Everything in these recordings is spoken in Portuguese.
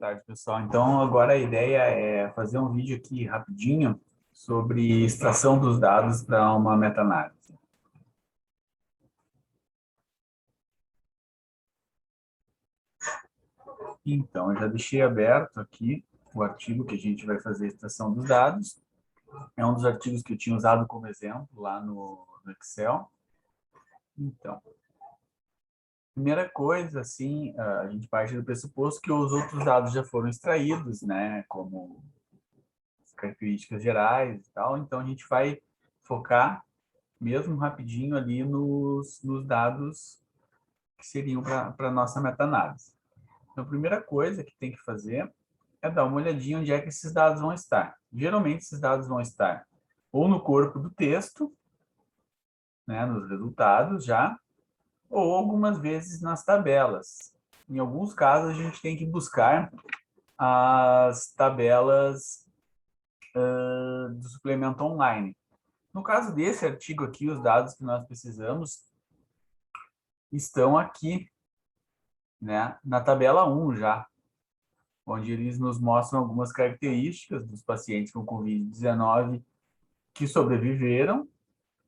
tarde, pessoal. Então, agora a ideia é fazer um vídeo aqui rapidinho sobre extração dos dados para uma meta-análise. Então, eu já deixei aberto aqui o artigo que a gente vai fazer a extração dos dados. É um dos artigos que eu tinha usado como exemplo lá no Excel. Então, primeira coisa, assim, a gente parte do pressuposto que os outros dados já foram extraídos, né, como características gerais e tal. Então, a gente vai focar mesmo rapidinho ali nos dados que seriam para a nossa meta-análise. Então, a primeira coisa que tem que fazer é dar uma olhadinha onde é que esses dados vão estar. Geralmente, esses dados vão estar ou no corpo do texto, né, nos resultados já, ou algumas vezes nas tabelas. Em alguns casos, a gente tem que buscar as tabelas do suplemento online. No caso desse artigo aqui, os dados que nós precisamos estão aqui, né, na tabela 1 já, onde eles nos mostram algumas características dos pacientes com Covid-19 que sobreviveram,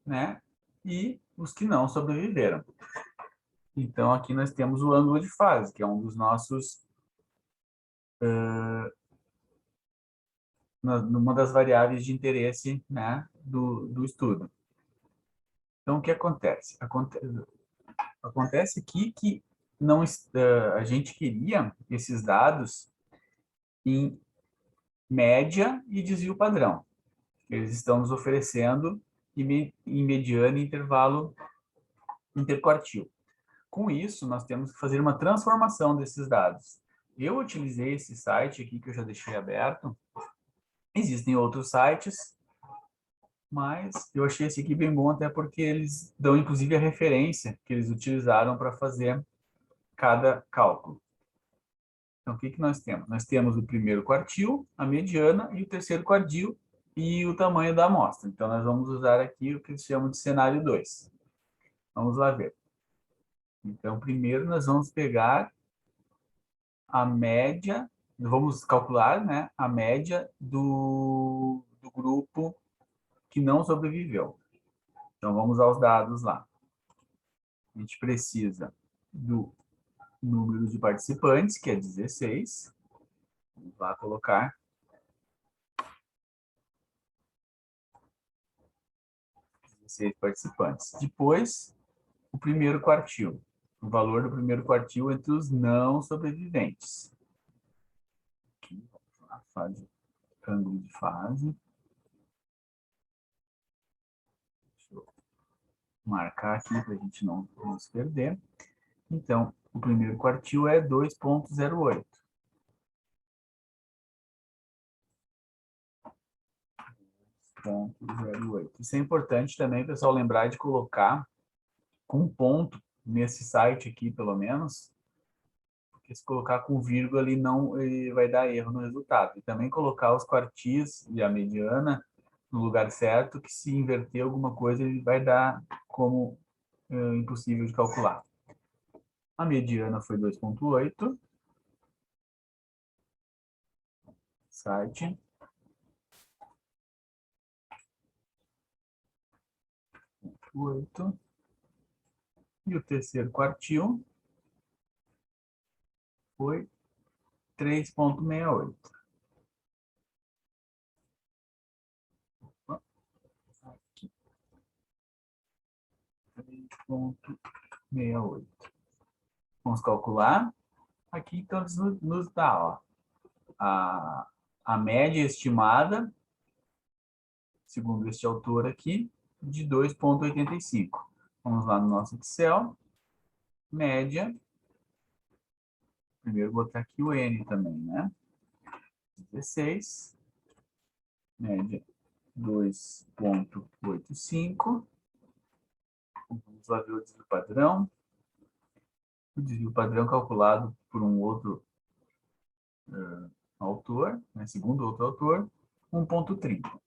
né, e os que não sobreviveram. Então, aqui nós temos o ângulo de fase, que é um dos nossos, uma das variáveis de interesse, né, do estudo. Então, o que acontece? Acontece aqui que não, a gente queria esses dados em média e desvio padrão. Eles estão nos oferecendo em mediana e intervalo interquartil. Com isso, nós temos que fazer uma transformação desses dados. Eu utilizei esse site aqui que eu já deixei aberto. Existem outros sites, mas eu achei esse aqui bem bom até porque eles dão inclusive a referência que eles utilizaram para fazer cada cálculo. Então, o que nós temos? Nós temos o primeiro quartil, a mediana e o terceiro quartil e o tamanho da amostra. Então, nós vamos usar aqui o que eles chamam de cenário 2. Vamos lá ver. Então, primeiro nós vamos pegar a média, vamos calcular, né, a média do grupo que não sobreviveu. Então, vamos aos dados lá. A gente precisa do número de participantes, que é 16. Vamos lá colocar 16 participantes. Depois, o primeiro quartil. O valor do primeiro quartil entre os não sobreviventes. Aqui, a fase, ângulo de fase. Deixa eu marcar aqui para a gente não se perder. Então, o primeiro quartil é 2,08. Isso é importante também, pessoal, lembrar de colocar com ponto nesse site aqui, pelo menos, porque se colocar com vírgula ele não ele vai dar erro no resultado. E também colocar os quartis e a mediana no lugar certo, que se inverter alguma coisa ele vai dar como impossível de calcular. A mediana foi 2,8. Site. E o terceiro quartil foi 3,68. Aqui, 3,68. Vamos calcular. Aqui, então, nos dá ó, a média estimada, segundo este autor aqui, de 2,85. Vamos lá no nosso Excel. Média. Primeiro botar aqui o N também, né? 16. Média 2,85. Vamos lá ver o desvio padrão. O desvio padrão calculado por um outro autor, né, segundo outro autor, 1,30.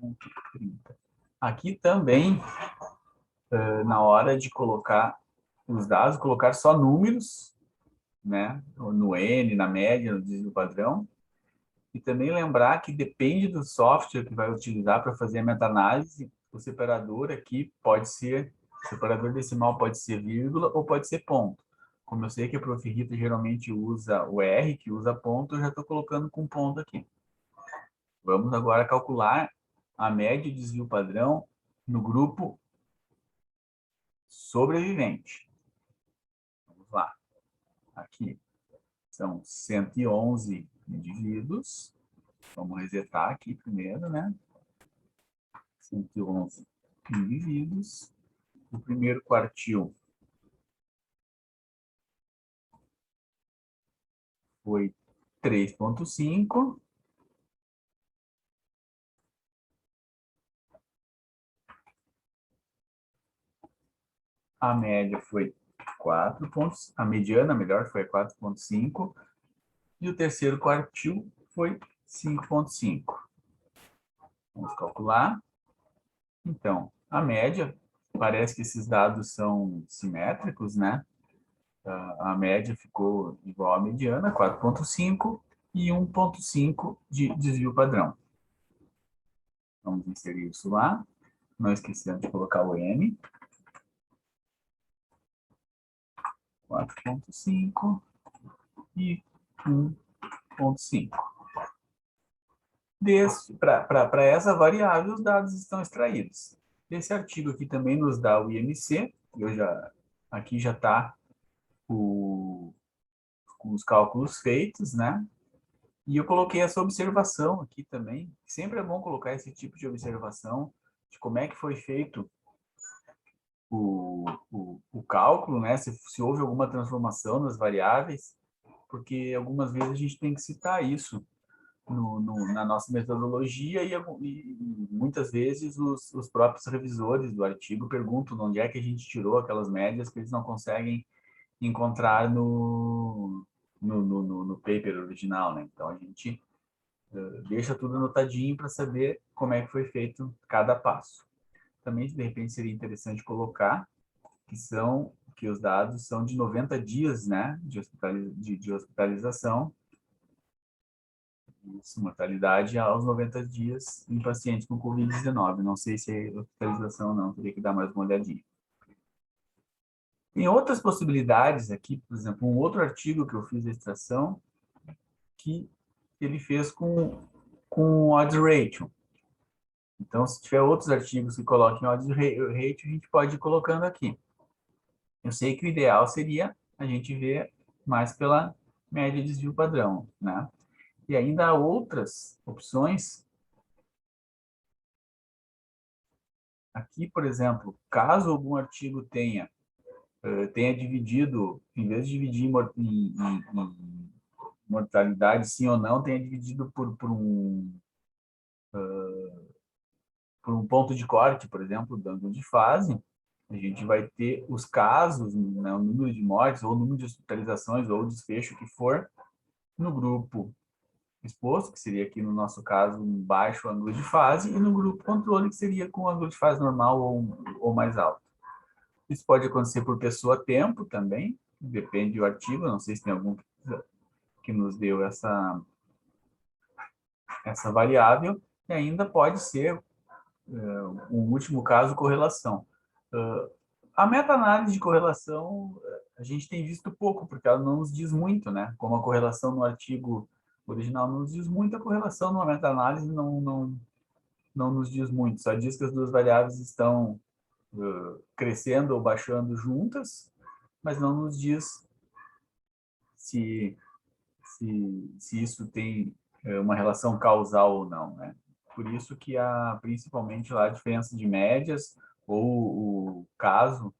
1,30. Aqui também, na hora de colocar os dados, colocar só números, né? No N, na média, no desvio padrão. E também lembrar que depende do software que vai utilizar para fazer a meta-análise, o separador aqui pode ser, o separador decimal pode ser vírgula ou pode ser ponto. Como eu sei que a Prof. Rita geralmente usa o R, que usa ponto, eu já estou colocando com ponto aqui. Vamos agora calcular a média de desvio padrão no grupo sobrevivente. Vamos lá. Aqui são 111 indivíduos. Vamos resetar aqui primeiro, né? 111 indivíduos. O primeiro quartil foi 3,5. A média foi 4 pontos. A mediana, melhor, foi 4,5. E o terceiro quartil foi 5,5. Vamos calcular. Então, a média, parece que esses dados são simétricos, né? A média ficou igual à mediana, 4,5, e 1,5 de desvio padrão. Vamos inserir isso lá. Não esquecendo de colocar o M. 4,5 e 1,5. Para essa variável, os dados estão extraídos. Esse artigo aqui também nos dá o IMC. Aqui já está os cálculos feitos, né? E eu coloquei essa observação aqui também. Sempre é bom colocar esse tipo de observação de como é que foi feito o cálculo, né? Se houve alguma transformação nas variáveis, porque algumas vezes a gente tem que citar isso na nossa metodologia e muitas vezes os próprios revisores do artigo perguntam de onde é que a gente tirou aquelas médias que eles não conseguem encontrar no paper original, né? Então, a gente deixa tudo anotadinho para saber como é que foi feito cada passo. Também, de repente, seria interessante colocar que os dados são de 90 dias, né, de hospitalização, isso, mortalidade aos 90 dias em pacientes com Covid-19. Não sei se é hospitalização ou não, teria que dar mais uma olhadinha. Tem outras possibilidades aqui, por exemplo, um outro artigo que eu fiz a extração, que ele fez com odds ratio. Então, se tiver outros artigos que coloquem odds ratio, a gente pode ir colocando aqui. Eu sei que o ideal seria a gente ver mais pela média de desvio padrão, né? E ainda há outras opções. Aqui, por exemplo, caso algum artigo tenha dividido, em vez de dividir em mortalidade sim ou não, tenha dividido por um ponto de corte, por exemplo, dando de fase, a gente vai ter os casos, né, o número de mortes, ou o número de hospitalizações, ou o desfecho que for, no grupo exposto, que seria aqui no nosso caso um baixo ângulo de fase, e no grupo controle, que seria com ângulo de fase normal ou mais alto. Isso pode acontecer por pessoa-tempo também, depende do artigo, não sei se tem algum que nos deu essa variável, e ainda pode ser, um último caso, correlação. A meta-análise de correlação, a gente tem visto pouco, porque ela não nos diz muito, né? Como a correlação no artigo original não nos diz muito, a correlação numa meta-análise não nos diz muito, só diz que as duas variáveis estão crescendo ou baixando juntas, mas não nos diz se isso tem uma relação causal ou não, né? Por isso que principalmente lá a diferença de médias ou o caso,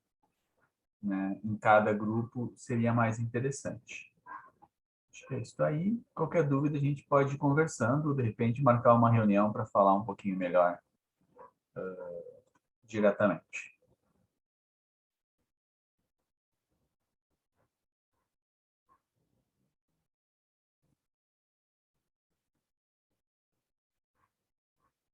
né, em cada grupo seria mais interessante. Acho que é isso aí. Qualquer dúvida a gente pode ir conversando, de repente marcar uma reunião para falar um pouquinho melhor diretamente.